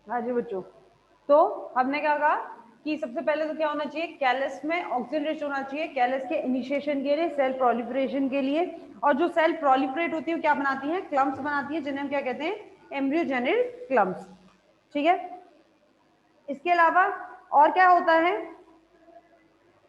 हाँ जी बच्चों, तो हमने क्या कहा कि सबसे पहले तो क्या होना चाहिए, कैलस में ऑक्सीजन रिच होना चाहिए, कैलस के इनिशिएशन के लिए, सेल प्रोलिफरेशन के लिए। और जो सेल प्रोलिफरेट होती है वो क्या बनाती है, क्लम्प्स बनाती है, जिन्हें हम क्या कहते हैं, एम्ब्रियोजेनिक क्लम्प्स। ठीक है, इसके अलावा और क्या होता है,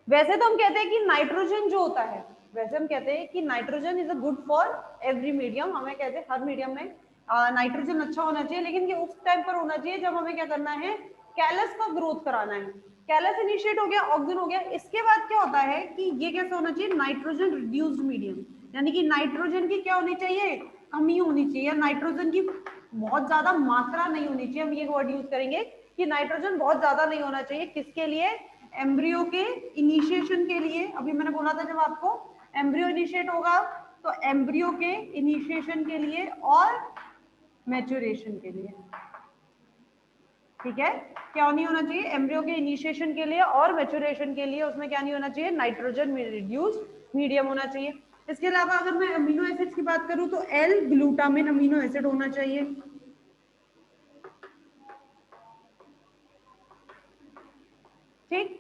वैसे तो हम कहते हैं कि नाइट्रोजन जो होता है, वैसे हम कहते हैं कि nitrogen is a good for every medium, हमें कहते हैं हर मीडियम में नाइट्रोजन अच्छा होना चाहिए, लेकिन ये उस टाइम पर होना चाहिए जब हमें क्या करना है, कैलस का ग्रोथ कराना है। कैलस इनिशिएट हो गया, ऑक्सीजन हो गया, इसके बाद क्या होता है कि ये कैसे होना चाहिए, नाइट्रोजन रिड्यूस्ड मीडियम, यानी कि नाइट्रोजन की क्या होनी चाहिए, कमी होनी चाहिए, नाइट्रोजन की बहुत ज्यादा मात्रा नहीं होनी चाहिए। हम ये वर्ड यूज करेंगे कि नाइट्रोजन बहुत ज्यादा नहीं होना चाहिए, किसके लिए, एम्ब्रियो के इनिशिएशन के लिए। अभी मैंने बोला था जब आपको एम्ब्रियो इनिशिएट होगा तो एम्ब्रियो के इनिशिएशन के लिए और मैच्योरेशन के लिए। ठीक है, क्या नहीं होना चाहिए, एम्ब्रियो के इनिशिएशन के लिए और मैच्योरेशन के लिए उसमें क्या नहीं होना चाहिए, नाइट्रोजन रिड्यूस मीडियम होना चाहिए। इसके अलावा अगर मैं अमीनो एसिड्स की बात करूं तो एल ग्लूटामिन अमीनो एसिड होना चाहिए। ठीक,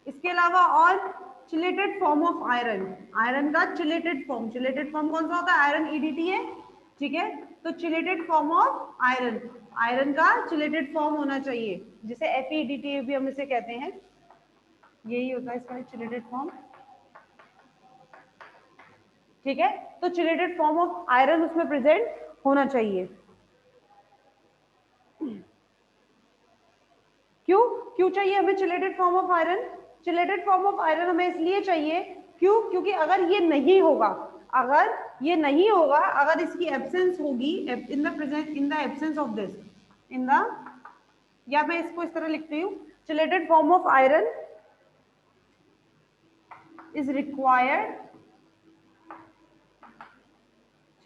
इसके अलावा और chelated form of iron, iron का चिलेटेड फॉर्म कौन सा होता है, आयरन ईडीटी है। ठीक है, तो chelated form of iron, iron का चिलेटेड फॉर्म होना चाहिए, जिसे एफईडीटी भी हम इसे कहते हैं, यही होता है इसका चिलेटेड फॉर्म। ठीक है, तो चिलेटेड फॉर्म ऑफ आयरन उसमें प्रेजेंट होना चाहिए। क्यों क्यों चाहिए हमें chelated form of iron, chelated form of iron हमें इसलिए चाहिए, क्यों, क्योंकि अगर ये नहीं होगा, अगर ये नहीं होगा, अगर इसकी एब्सेंस होगी, in the present, in the absence of this, in the, या मैं इसको इस तरह लिखती हूँ, chelated form of iron is required,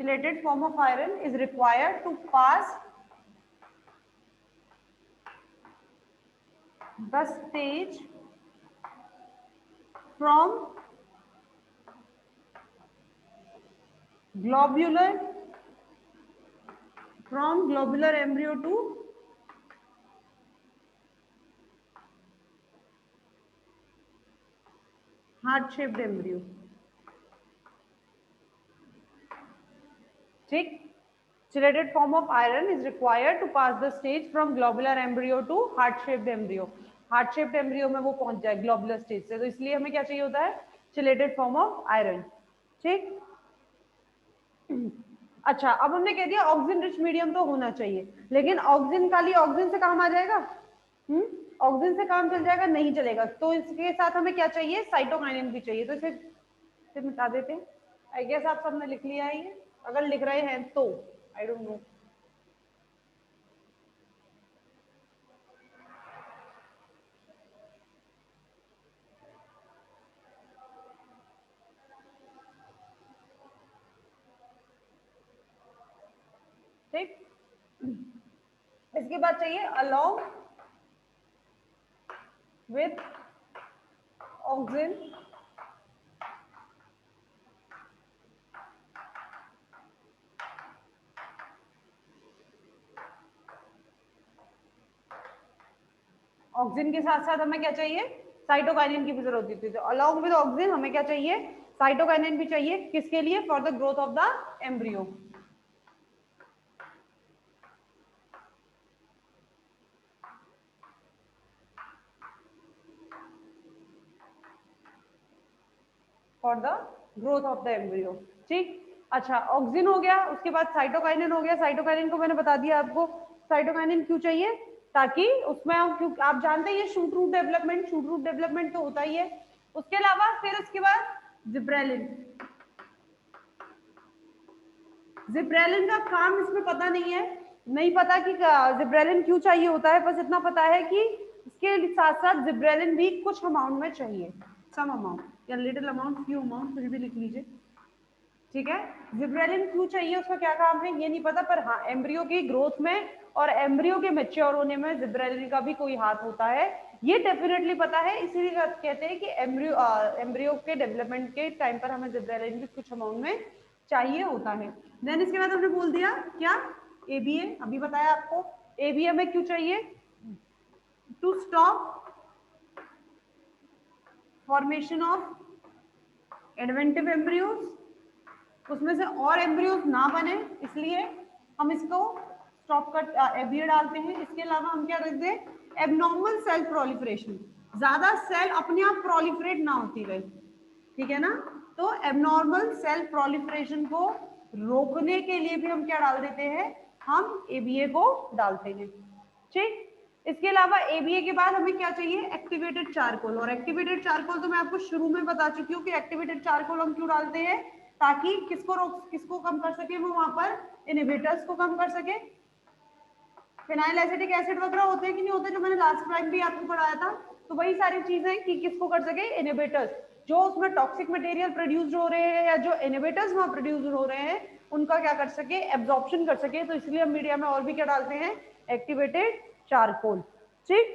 chelated form of iron is required to pass the stage from globular, from globular embryo to heart shaped embryo. ठीक, chelated form of iron is required to pass the stage from globular embryo to heart shaped embryo, heart shaped embryo में वो पहुंच जाए globular stage से, तो इसलिए हमें क्या चाहिए होता है, चिलेटेड फॉर्म ऑफ आयरन। ठीक, अच्छा, अब हमने कह दिया ऑक्सीजन रिच मीडियम तो होना चाहिए, लेकिन ऑक्सीजन खाली ऑक्सीजन से काम आ जाएगा, ऑक्सीजन से काम चल जाएगा, नहीं चलेगा, तो इसके साथ हमें क्या चाहिए, साइटोकाइनिन भी चाहिए, तो इसे मिटा देते हैं। आई गेस आप सबने लिख लिया है ये, अगर लिख रहे हैं तो आई डोंट नो। ठीक, इसके बाद चाहिए अलोंग विथ ऑक्सीजन ऑक्सीजन के साथ साथ हमें क्या चाहिए, साइटोकाइनिन की भी जरूरत होती है, तो अलोंग विद ऑक्सीजन हमें क्या चाहिए, साइटोकाइनिन भी चाहिए, किसके लिए, for the growth of the embryo. For the growth of the embryo. ठीक, अच्छा, ऑक्सीजन हो गया, उसके बाद साइटोकाइनिन हो गया, साइटोकाइनिन को मैंने बता दिया आपको, साइटोकाइनिन क्यों चाहिए, ताकि उसमें आप जानते हैं ये शूट रूट डेवलपमेंट तो होता ही है। उसके अलावा फिर उसके बाद जिब्रेलिन, जिब्रेलिन का काम इसमें पता नहीं है, नहीं पता कि जिब्रेलिन क्यों चाहिए होता है, बस इतना पता है कि इसके साथ साथ जिब्रेलिन भी कुछ अमाउंट में चाहिए, सम अमाउंट या लिटिल अमाउंट, फ्यू अमाउंट, कुछ भी लिख लीजिए। ठीक है, जिब्रेलिन क्यों चाहिए, उसका क्या काम है ये नहीं पता, पर हाँ एम्ब्रियो की ग्रोथ में और एम्ब्रियो के मैच्योर होने में जिब्रेलिन का भी कोई हाथ होता है, ये डेफिनेटली पता है, इसीलिए कहते हैं कि एम्ब्रियो के डेवलपमेंट के टाइम पर हमें जिब्रेलिन भी कुछ अमाउंट में चाहिए होता है। देन इसके बाद हमने बोल दिया क्या, एबीए अभी बताया आपको, एबी हमें क्यों चाहिए? To stop formation of inventive embryos, उसमें से और एम्ब्रियोज ना बने, इसलिए हम इसको स्टॉप कर एबीए डालते हैं। इसके अलावा हम क्या करते हैं? एबनॉर्मल सेल प्रोलिफरेशन, ज्यादा सेल अपने आप प्रोलिफरेट ना होती रहे, ठीक है ना। तो एबनॉर्मल सेल प्रोलिफरेशन को रोकने के लिए भी हम क्या डाल देते हैं? हम एबीए को डालते हैं, ठीक। इसके अलावा एबीए के बाद हमें क्या चाहिए? Activated charcoal. और एक्टिवेटेड चारकोल तो मैं आपको शुरू में बता चुकी हूँ कि एक्टिवेटेड चारकोल हम क्यों डालते हैं, ताकि किसको कम कर सके, वो वहां पर इनहिबिटर्स को कम कर सके। फिनाइल एसिटिक एसिड वगैरह होते हैं कि नहीं होते, जो मैंने लास्ट टाइम भी आपको पढ़ाया था। तो वही सारी चीजें कि किसको कर सके? इनहिबिटर्स। जो उसमें टॉक्सिक मटेरियल प्रोड्यूस हो रहे हैं या जो इनहिबिटर्स वहां प्रोड्यूस हो रहे हैं, उनका क्या कर सके? एब्जॉर्प्शन कर सके। तो इसलिए हम मीडिया में और भी क्या डालते हैं? एक्टिवेटेड चारकोल, ठीक।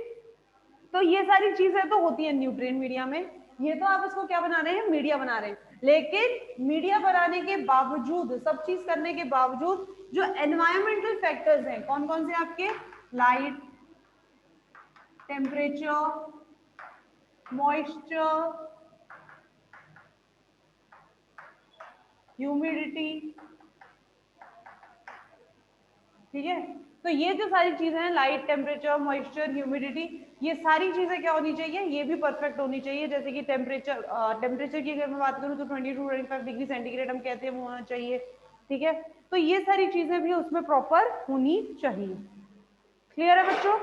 तो ये सारी चीजें तो होती है न्यूट्रिएंट मीडिया में। ये तो आप इसको क्या बना रहे हैं? मीडिया बना रहे हैं। लेकिन मीडिया बनाने के बावजूद, सब चीज करने के बावजूद, जो एनवायरमेंटल फैक्टर्स हैं, कौन कौन से आपके? लाइट, टेम्परेचर, मॉइस्चर, ह्यूमिडिटी, ठीक है। तो ये जो सारी चीजें हैं, लाइट, टेम्परेचर, मॉइस्चर, ह्यूमिडिटी, ये सारी चीजें क्या होनी चाहिए? ये भी परफेक्ट होनी चाहिए। जैसे कि टेम्परेचर की अगर मैं बात करूँ तो 22 to 25 डिग्री सेंटीग्रेड हम कहते हैं वो होना चाहिए, ठीक है। तो ये सारी चीजें भी उसमें प्रॉपर होनी चाहिए। क्लियर है बच्चों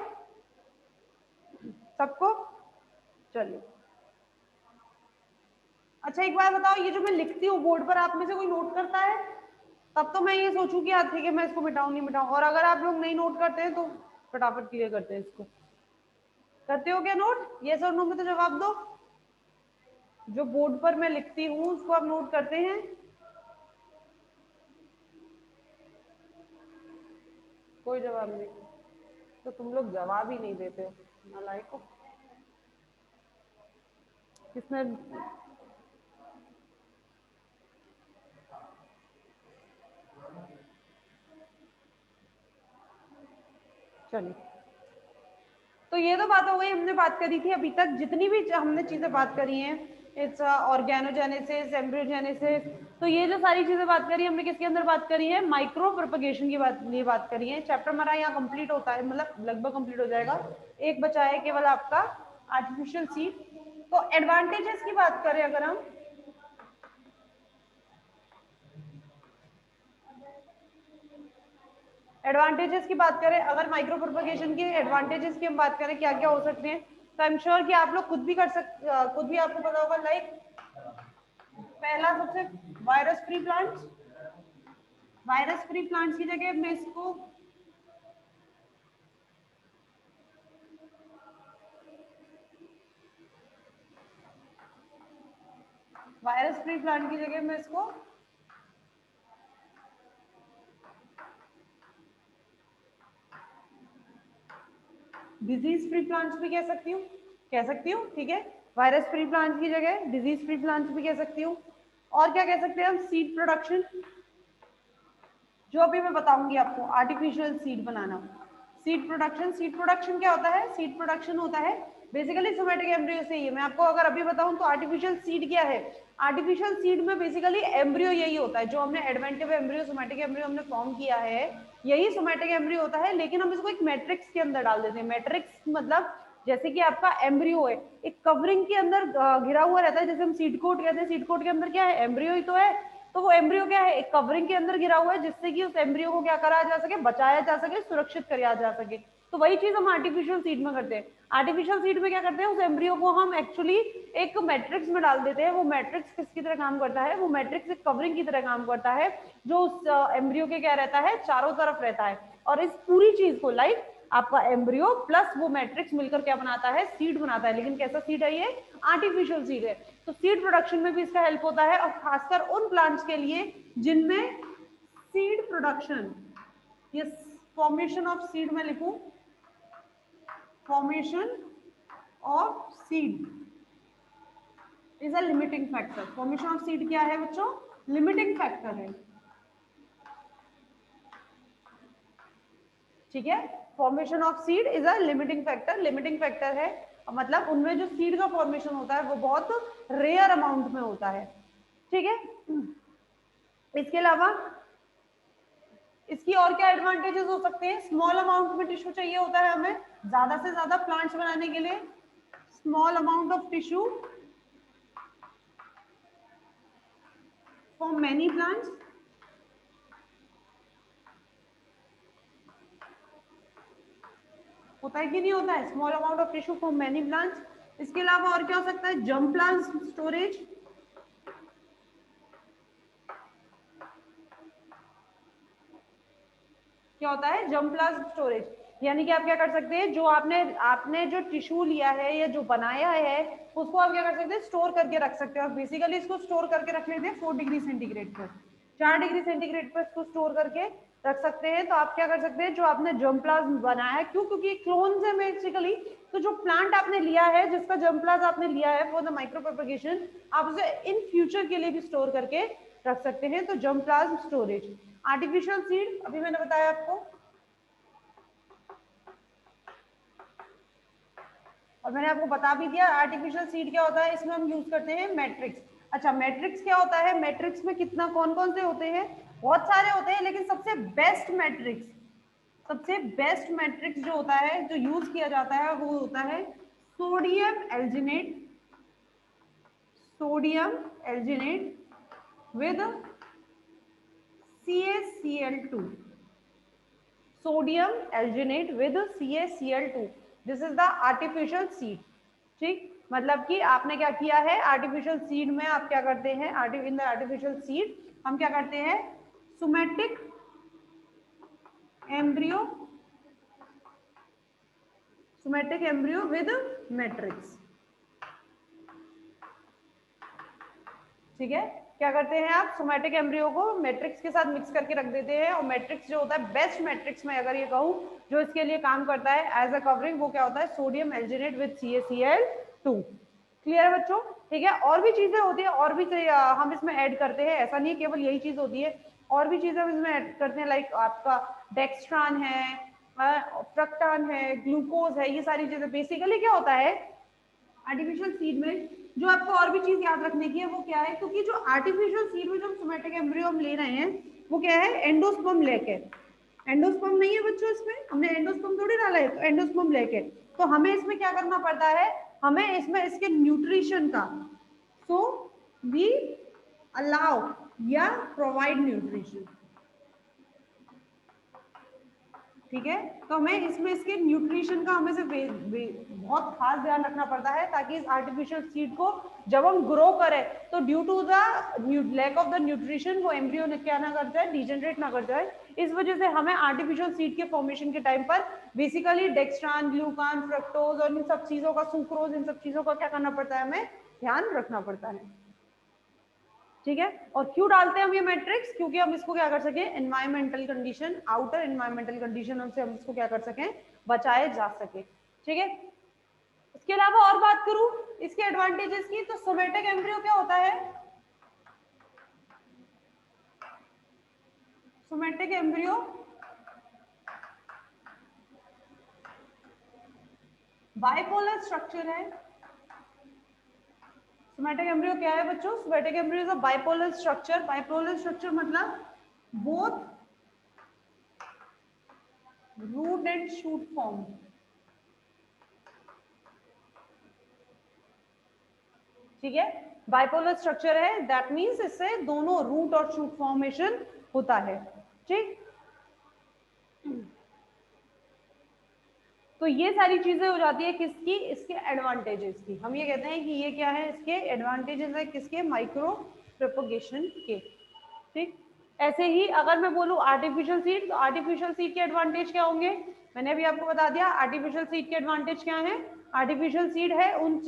सबको? चलिए, अच्छा एक बात बताओ, ये जो मैं लिखती हूँ बोर्ड पर, आप में से कोई नोट करता है? तब तो मैं ये सोचूं कि ठीक है मैं इसको मिटाऊं नहीं मिटाऊं। और अगर आप लोग नहीं नोट करते हैं तो फटाफट क्लियर करते हैं इसको। करते हो क्या नोट? यस और नो में तो जवाब दो। जो बोर्ड पर मैं लिखती हूँ उसको आप नोट करते हैं? कोई जवाब नहीं। तो तुम लोग जवाब ही नहीं देते हो, नालायकों। किसने? चलिए, तो ये तो बात हो गई, हमने बात करी थी अभी तक जितनी भी हमने चीजें बात करी हैं, इट्स ऑर्गेनोजेनेसिस, एम्ब्रियोजेनेसिस। तो ये जो सारी चीजें बात करी हमने, किसके अंदर बात करी है? माइक्रो प्रोपगेशन की बात करी है। चैप्टर हमारा यहाँ कंप्लीट होता है, मतलब लगभग कंप्लीट हो जाएगा। एक बचा है केवल आपका आर्टिफिशियल सीड। तो एडवांटेजेस की बात करें अगर हम, एडवांटेजेस की बात करें, अगर माइक्रो प्रोपगेशन के एडवांटेजेस की हम बात करें क्या क्या हो सकते हैं, तो आई एम श्योर कि आप लोग खुद भी खुद भी आपको पता होगा। लाइक पहला सबसे, virus free plants. Virus free plants की जगह मैं इसको वायरस फ्री प्लांट की जगह मैं इसको डिजीज फ्री प्लांट्स भी कह सकती हूँ, ठीक है। वायरस फ्री प्लांट्स की जगह डिजीज फ्री प्लांट्स भी कह सकती हूँ। और क्या कह सकते हैं हम? सीड प्रोडक्शन, जो अभी मैं बताऊंगी आपको, आर्टिफिशियल सीड बनाना। सीड प्रोडक्शन क्या होता है? सीड प्रोडक्शन होता है बेसिकली सोमेटिक एम्ब्रियो से ही। मैं आपको अगर अभी बताऊं तो आर्टिफिशियल सीड क्या है? आर्टिफिशियल सीड में बेसिकली एम्ब्रियो यही होता है, जो हमने एडवेंटिव एम्ब्रियो, सोमेटिक एम्ब्रियो हमने फॉर्म किया है, यही सोमेटिक एम्ब्रियो होता है। लेकिन हम इसको एक मैट्रिक्स के अंदर डाल देते हैं। मैट्रिक्स मतलब जैसे कि आपका एम्ब्रियो है, एक कवरिंग के अंदर घिरा हुआ रहता है, जैसे हम सीड कोट कहते हैं। सीड कोट के अंदर क्या है? एम्ब्रियो ही तो है। तो वो एम्ब्रियो क्या है? एक कवरिंग के अंदर गिरा हुआ है, जिससे कि उस एम्ब्रियो को क्या करा जा सके? बचाया जा सके, सुरक्षित किया जा सके। तो वही चीज हम आर्टिफिशियल सीड में करते हैं। आर्टिफिशियल सीड में क्या करते हैं? उस एम्ब्रियो को हम एक्चुअली एक मैट्रिक्स में डाल देते हैं। वो मैट्रिक्स किसकी तरह काम करता है? वो मैट्रिक्स एक कवरिंग की तरह काम करता है, जो उस एम्ब्रियो के क्या रहता है? चारों तरफ रहता है। और इस पूरी चीज को, लाइक आपका एम्ब्रियो प्लस वो मैट्रिक्स मिलकर क्या बनाता है? सीड बनाता है। लेकिन कैसा सीड है ये? आर्टिफिशियल सीड है। तो सीड प्रोडक्शन में भी इसका हेल्प होता है, और खासकर उन प्लांट्स के लिए जिनमें सीड प्रोडक्शन, ये फॉर्मेशन ऑफ सीड में लिखूं, formation of seed is a limiting factor. Formation of seed क्या है बच्चों? लिमिटिंग फैक्टर है। ठीक है। Formation of seed is a limiting factor, limiting factor है मतलब उनमें जो सीड का फॉर्मेशन होता है वो बहुत रेयर अमाउंट में होता है। ठीक है। इसके अलावा इसकी और क्या एडवांटेजेस हो सकते हैं? स्मॉल अमाउंट में टिश्यू चाहिए होता है हमें ज्यादा से ज्यादा प्लांट्स बनाने के लिए, small amount of tissue for many plants. होता है कि नहीं होता है? Small amount of tissue for many plants. इसके अलावा और क्या हो सकता है? Germ plant storage. क्या होता है? जर्म प्लांट स्टोरेज, यानी कि आप क्या कर सकते हैं, जो आपने आपने जो टिश्यू लिया है या जो बनाया है उसको आप क्या कर सकते हैं? स्टोर करके रख सकते हैं। और बेसिकली इसको स्टोर करके रख लेते हैं 4 डिग्री सेंटीग्रेड पर, 4 डिग्री सेंटीग्रेड पर इसको स्टोर करके रख सकते हैं। तो आप क्या कर सकते हैं, जो आपने जर्म प्लाज्म बनाया है, क्यों? क्योंकि क्लोन्स है बेसिकली, तो जो प्लांट आपने लिया है, जिसका जर्म प्लाज्म आपने लिया है फॉर द माइक्रो प्रोपगेशन, आप उसे इन फ्यूचर के लिए भी स्टोर करके रख सकते हैं। तो germ plasm storage. Artificial seed अभी मैंने बताया आपको, और मैंने आपको बता भी दिया आर्टिफिशियल सीड क्या होता है। इसमें हम यूज करते हैं मैट्रिक्स। अच्छा, मैट्रिक्स क्या होता है? मैट्रिक्स में कितना कौन कौन से होते हैं? बहुत सारे होते हैं, लेकिन सबसे बेस्ट मैट्रिक्स, सबसे बेस्ट मैट्रिक्स जो होता है, जो यूज किया जाता है, वो होता है sodium alginate, sodium alginate with CaCl2, sodium alginate with CaCl2, this is the artificial seed. ठीक, मतलब कि आपने क्या किया है, आर्टिफिशियल सीड में आप क्या करते हैं, इन द आर्टिफिशियल सीड हम क्या करते हैं, somatic embryo, somatic embryo with matrix. ठीक है, क्या करते हैं आप, सोमेटिक एम्ब्रियो को मैट्रिक्स के साथ मिक्स करके रख देते हैं। और मैट्रिक्स जो होता है, बेस्ट मैट्रिक्स में अगर ये कहूँ जो इसके लिए काम करता है एज अ कवरिंग, वो क्या होता है, sodium alginate with CaCl2। Clear है बच्चों? ठीक है, और भी चीजें होती है, और भी हम इसमें ऐड करते हैं, ऐसा नहीं केवल यही चीज होती है, और भी चीजें हम इसमें ऐड करते हैं, लाइक आपका डेक्स्ट्रान है, फ्रक्टान है, ग्लूकोज है, ये सारी चीजें। बेसिकली क्या होता है आर्टिफिशियल सीड में, जो आपको और भी चीज याद रखने की है वो क्या है, क्योंकि जो आर्टिफिशियल सीड में जो सोमेटिक एम्ब्रियो हम ले रहे हैं वो क्या है, एंडोस्पर्म लेके, एंडोस्पर्म नहीं है बच्चों, इसमें हमने एंडोस्पर्म थोड़ी डाला है, तो एंडोस्पर्म लेके, तो हमें इसमें क्या करना पड़ता है, हमें इसमें इसके न्यूट्रिशन का, सो वी अलाउ या प्रोवाइड न्यूट्रिशन। ठीक है, तो हमें इसमें इसके न्यूट्रिशन का हमें से बहुत खास ध्यान रखना पड़ता है, ताकि इस आर्टिफिशियल सीड को जब हम ग्रो करें तो due to the lack of the nutrition वो एम्ब्रियो ने क्या ना कर जाए, डिजेनरेट ना कर जाए। इस वजह से हमें आर्टिफिशियल सीड के फॉर्मेशन के टाइम पर बेसिकली डेक्स्ट्रान, ग्लूकान, फ्रक्टोज और इन सब चीजों का, सुक्रोज, इन सब चीजों का क्या करना पड़ता है, हमें ध्यान रखना पड़ता है। ठीक है, और क्यों डालते हैं हम ये मैट्रिक्स, क्योंकि हम इसको क्या कर सके, environmental condition, outer environmental condition हमसे हम इसको क्या कर सकें, बचाए जा सके। ठीक है, इसके अलावा और बात करूं इसके एडवांटेजेस की, तो सोमेटिक एम्ब्रियो क्या होता है, सोमेटिक एम्ब्रियो बाइपोलर स्ट्रक्चर है। सोमेटिक एम्ब्रियो क्या है बच्चों, somatic embryo is a bipolar structure. Bipolar structure मतलब both root and shoot form. ठीक है, बाइपोलर स्ट्रक्चर है, दैट मींस इससे दोनों रूट और शूट फॉर्मेशन होता है। ठीक, तो ये सारी चीजें हो जाती है किसकी, इसके एडवांटेजेस की। हम ये कहते हैं कि ये क्या है, इसके एडवांटेजेस है, किसके, माइक्रो प्रोपगेशन के। ठीक, ऐसे ही अगर मैं बोलूं आर्टिफिशियल सीड, तो आर्टिफिशियल सीड के एडवांटेज क्या होंगे, मैंने अभी आपको बता दिया आर्टिफिशियल सीड के एडवांटेज क्या है। आर्टिफिशियल सीड है उन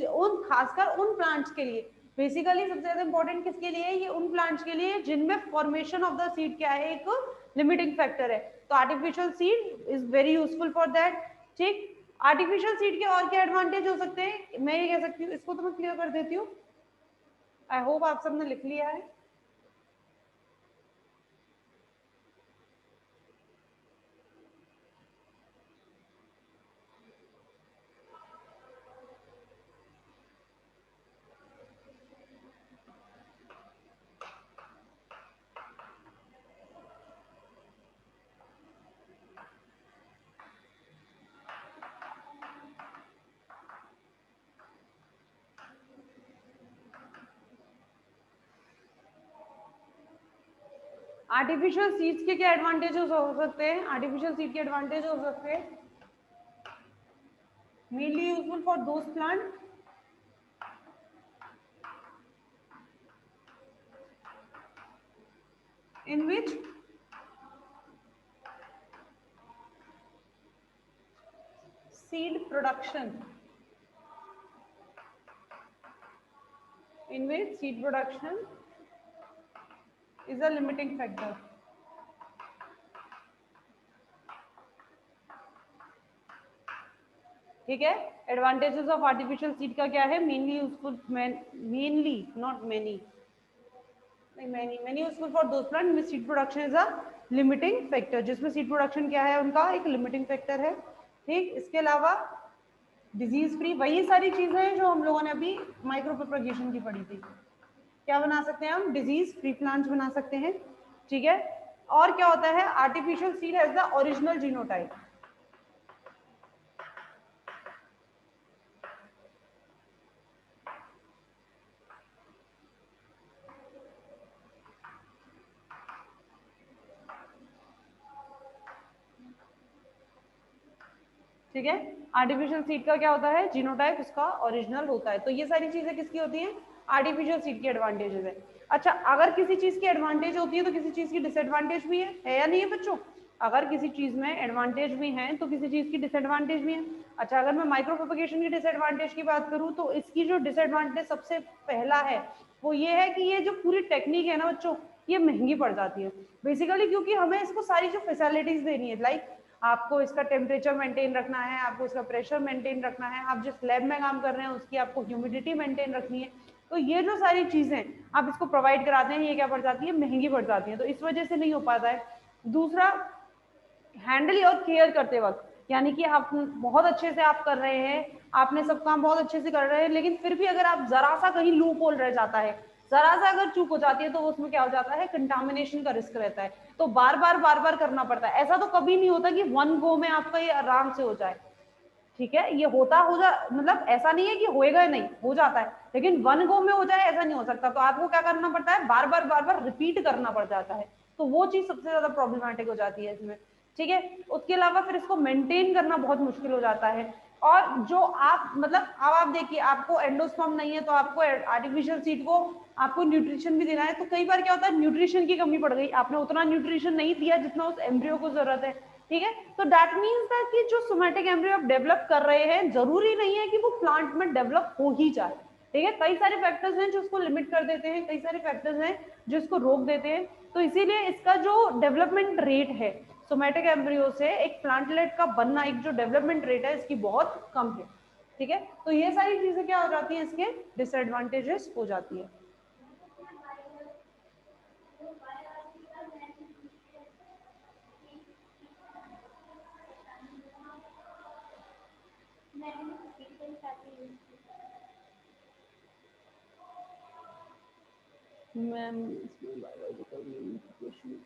खासकर उन प्लांट्स के लिए, बेसिकली सबसे ज्यादा इंपॉर्टेंट किसके लिए है, ये उन प्लांट्स के लिए जिनमें फॉर्मेशन ऑफ द सीड क्या है, एक लिमिटिंग फैक्टर है, तो artificial seed is very useful for that. ठीक, आर्टिफिशियल सीड के और क्या एडवांटेज हो सकते हैं, मैं ये कह सकती हूँ, इसको तो मैं क्लियर कर देती हूँ, आई होप आप सबने लिख लिया है। आर्टिफिशियल सीड्स के क्या एडवांटेजेस हो सकते हैं? आर्टिफिशियल सीड के एडवांटेज हो सकते हैं, mainly useful for those plant in which seed production is a limiting factor. ठीक है, एडवांटेजेस ऑफ आर्टिफिशियल सीड का क्या है? Mainly useful, mainly not many, many useful for those plants with seed production is a limiting factor, जिसमें seed production क्या है उनका एक लिमिटिंग फैक्टर है। ठीक, इसके अलावा डिजीज फ्री, वही सारी चीजें हैं जो हम लोगों ने अभी माइक्रो प्रोपगेशन की पढ़ी थी। क्या बना सकते हैं हम? डिजीज फ्री प्लांट्स बना सकते हैं। ठीक है, और क्या होता है? Artificial seed has the original genotype. ठीक है, आर्टिफिशियल सीड का क्या होता है? जीनोटाइप उसका ओरिजिनल होता है। तो ये सारी चीजें किसकी होती हैं? आर्टिफिशियल सीड की एडवांटेजेस है। अच्छा, अगर किसी चीज की एडवांटेज होती है तो किसी चीज की डिसएडवांटेज भी है या नहीं है बच्चों? अगर किसी चीज में एडवांटेज भी है तो किसी चीज की डिसएडवांटेज भी है। अच्छा, अगर मैं माइक्रो प्रोपगेशन की डिसएडवांटेज की बात करूं तो इसकी जो डिसएडवांटेज सबसे पहला है वो ये है कि ये जो पूरी टेक्निक है ना बच्चों, ये महंगी पड़ जाती है बेसिकली, क्योंकि हमें इसको सारी जो फैसिलिटीज देनी है, लाइक आपको इसका टेम्परेचर मेंटेन रखना है, आपको इसका प्रेशर मेंटेन रखना है, आप जिस लैब में काम कर रहे हैं उसकी आपको ह्यूमिडिटी मेंटेन रखनी है। तो ये जो सारी चीजें आप इसको प्रोवाइड कराते हैं, ये क्या पड़ जाती है? महंगी पड़ जाती है, तो इस वजह से नहीं हो पाता है। दूसरा, हैंडल और केयर करते वक्त, यानी कि आप बहुत अच्छे से आप कर रहे हैं, आपने सब काम बहुत अच्छे से कर रहे हैं, लेकिन फिर भी अगर आप जरा सा कहीं लूप होल रह जाता है, जरा सा अगर चूक हो जाती है तो उसमें क्या हो जाता है? कंटामिनेशन का रिस्क रहता है। तो बार बार करना पड़ता है। ऐसा तो कभी नहीं होता कि वन गो में आपका ये आराम से हो जाए। ठीक है, ये मतलब ऐसा नहीं है कि होएगा नहीं, हो जाता है, लेकिन वन गो में हो जाए ऐसा नहीं हो सकता। तो आपको क्या करना पड़ता है? बार बार रिपीट करना पड़ जाता है। तो वो चीज सबसे ज्यादा प्रॉब्लमेटिक हो जाती है इसमें। ठीक है, उसके अलावा फिर इसको मेंटेन करना बहुत मुश्किल हो जाता है। और जो आप मतलब अब आप देखिए, आपको एंडोस्पर्म नहीं है तो आपको आर्टिफिशियल सीड को आपको न्यूट्रिशन भी देना है, तो कई बार क्या होता है? न्यूट्रिशन की कमी पड़ गई, आपने उतना न्यूट्रिशन नहीं दिया जितना उस एम्ब्रियो को जरूरत है। ठीक है, तो दैट मीन्स दैट कि जो सोमैटिक एम्ब्रियो आप डेवलप कर रहे हैं, जरूरी नहीं है कि वो प्लांट में डेवलप हो ही जाए। ठीक है, कई सारे फैक्टर्स हैं जो उसको लिमिट कर देते हैं, कई सारे फैक्टर्स हैं जो इसको रोक देते हैं। तो इसीलिए इसका जो डेवलपमेंट रेट है सोमैटिक एम्ब्रियो से एक प्लांटलेट का बनना, एक जो डेवलपमेंट रेट है इसकी बहुत कम है। ठीक है, तो ये सारी चीजें क्या हो जाती है? इसके डिसएडवांटेजेस हो जाती है। मैम इसमें बायोलॉजिकल म्यूटेशन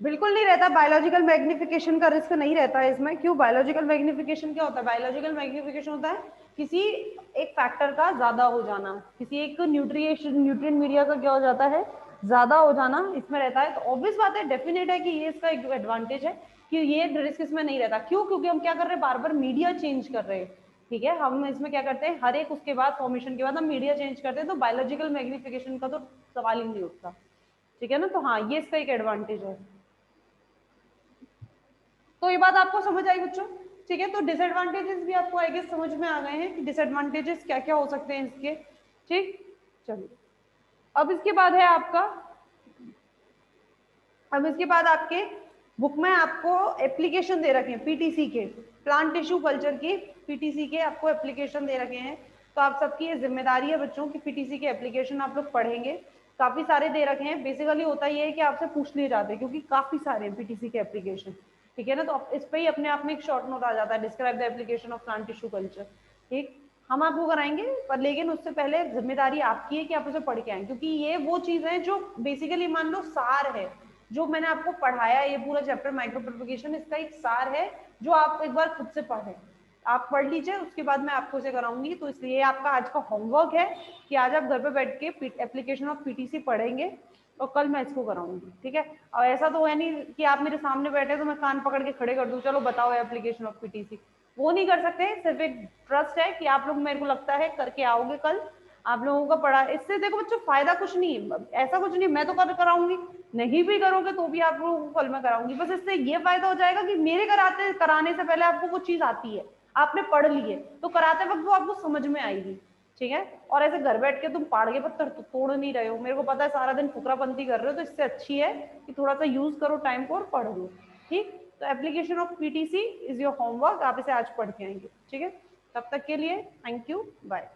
बिल्कुल नहीं रहता, बायोलॉजिकल मैग्निफिकेशन का रिस्क नहीं रहता है इसमें। क्यों? बायोलॉजिकल मैग्निफिकेशन क्या होता है? बायोलॉजिकल मैग्निफिकेशन होता है किसी एक फैक्टर का ज्यादा हो जाना, किसी एक न्यूट्रिएंट मीडिया का क्या हो जाता है? ज्यादा हो जाना इसमें रहता है। तो ऑब्वियस बात है, डेफिनेट है कि ये इसका एक एडवांटेज है कि ये रिस्क इसमें नहीं रहता। क्यों? क्योंकि हम क्या कर रहे हैं? बार बार मीडिया चेंज कर रहे हैं। ठीक है, हम इसमें क्या करते हैं? हर एक उसके बाद फॉर्मेशन के बाद हम मीडिया चेंज करते हैं, तो बायोलॉजिकल मैग्निफिकेशन का तो सवाल ही नहीं उठता। ठीक है ना, तो हाँ, ये इसका एक एडवांटेज है। तो ये बात आपको समझ आई बच्चों? ठीक है, तो डिसएडवांटेजेस भी आपको आई गेस समझ में आ गए हैं कि डिसएडवांटेजेस क्या क्या हो सकते हैं इसके। ठीक, चलिए अब इसके बाद है आपका, अब इसके बाद आपके बुक में आपको एप्लीकेशन दे रखे हैं पीटीसी के, प्लांट टिश्यू कल्चर की पीटीसी के आपको एप्लीकेशन दे रखे हैं। तो आप सबकी ये जिम्मेदारी है बच्चों की पीटीसी के एप्लीकेशन आप लोग पढ़ेंगे। काफी सारे दे रखे हैं। बेसिकली होता ये है कि आपसे पूछ लिए जाते हैं क्योंकि काफी सारे हैं पीटीसी के एप्लीकेशन। ठीक है ना, तो इस पे ही अपने आप में एक शॉर्ट नोट आ जाता है, describe the application of plant tissue culture. ठीक, हम आपको कराएंगे, पर लेकिन उससे पहले जिम्मेदारी आपकी है कि आप उसे पढ़ के आए, क्योंकि ये वो चीज है जो बेसिकली मान लो सार है जो मैंने आपको पढ़ाया। ये पूरा चैप्टर माइक्रो प्रोपगेशन इसका एक सार है जो आप एक बार खुद से पढ़ें। आप पढ़ लीजिए, उसके बाद मैं आपको इसे कराऊंगी। तो इसलिए आपका आज का होमवर्क है कि आज आप घर पे बैठ के एप्लीकेशन ऑफ पीटीसी पढ़ेंगे और कल मैं इसको कराऊंगी, ठीक है। और ऐसा तो है नहीं कि आप मेरे सामने बैठे तो मैं कान पकड़ के खड़े कर दूं, चलो बताओ एप्लीकेशन ऑफ पीटीसी, वो नहीं कर सकते। सिर्फ एक ट्रस्ट है कि आप लोग, मेरे को लगता है, करके आओगे कल। आप लोगों का पढ़ा, इससे देखो बच्चों फायदा कुछ नहीं है, ऐसा कुछ नहीं मैं तो कर कराऊंगी, नहीं भी करोगे तो भी आप लोगों को कल मैं कराऊंगी। बस इससे ये फायदा हो जाएगा कि मेरे कराने से पहले आपको वो चीज आती है, आपने पढ़ ली है, तो कराते वक्त वो आपको समझ में आएगी, ठीक है। और ऐसे घर बैठ के तुम पहाड़ के पत्थर तो तोड़ नहीं रहे हो, मेरे को पता है सारा दिन फुकरापंती कर रहे हो, तो इससे अच्छी है कि थोड़ा सा यूज करो टाइम को और पढ़ लो, ठीक। तो application of PTC is your homework, आप इसे आज पढ़ के आएंगे, ठीक है। तब तक के लिए थैंक यू, बाय।